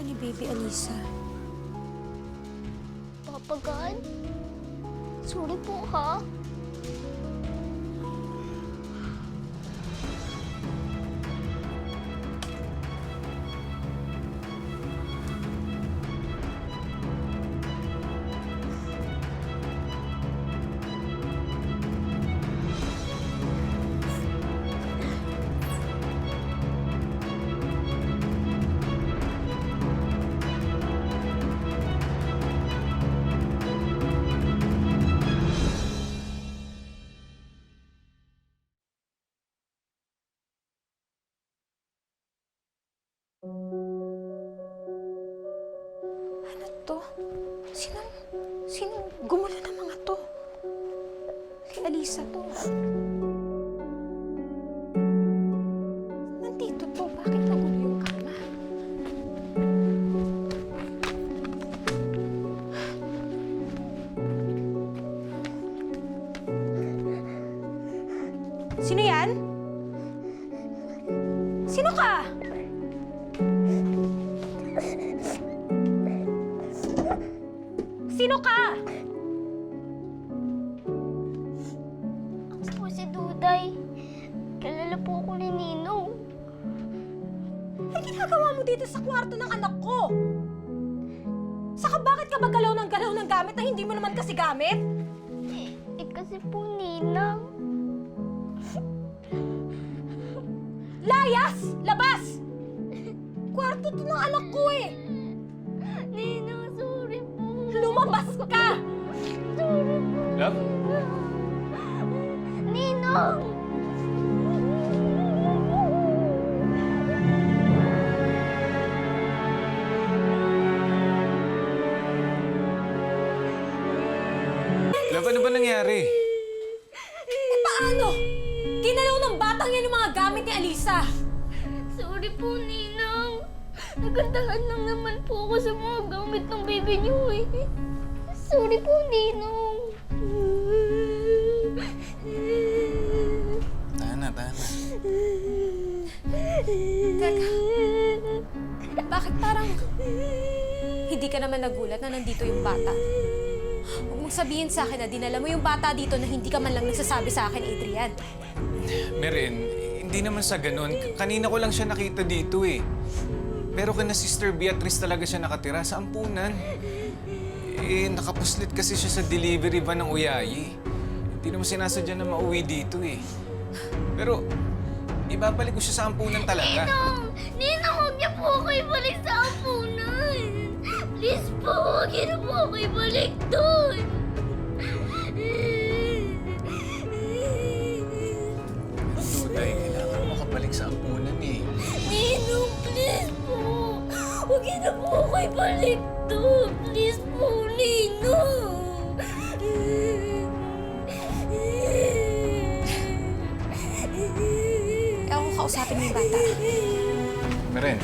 ni Baby Alisa? Papa God? Sorry po, ha? Ano to? Sinong gumulo ng mga to? Si Alisa to. Nandito to. Bakit nagulo yung kama? Sino yan? Sino ka? Sino ka? Ako po si Duday. Kilala po ako ni Ninong. Ang ginagawa mo dito sa kwarto ng anak ko? Saka bakit ka ba galaw ng gamit na hindi mo naman kasi gamit? Kasi po, Ninang. Layas! Labas! Kwarto to ng anak ko eh! Ninang, sorry po. Lumabas ka! Sorry po. Love? Ninong! Love, ano ba nangyari? Eh paano? Ginalaw ng batang yan yung mga gamit ni Alisa. Sorry po, Ninang. Nagandahan lang naman po ako sa mga gamit ng baby niyo eh. Sorry po, Ninong. Tana. Teka, bakit parang hindi ka naman nagulat na nandito yung bata? Huwag mong sabihin sa akin na dinala mo yung bata dito na hindi ka man lang nagsasabi sa akin, Adrian. Merin, hindi naman sa ganun. Kanina ko lang siya nakita dito eh. Pero kina Sister Beatrice talaga siya nakatira sa ampunan. Eh, nakapuslit kasi siya sa delivery van ng Uyayi. Hindi naman sinasadya na mauwi dito eh. Pero, ibabalik ko siya sa ampunan talaga. Ninong! Ninong, huwag niyo po ako ibalik sa ampunan. Please po, huwag niyo na po ako ibalik doon. Duday, kailangan mo makabalik sa ampunan eh. Ninong, please po. Huwag niyo na po ako ibalik doon. Please po, Ninong. Ewan ko kausapin mo yung bata. Merin,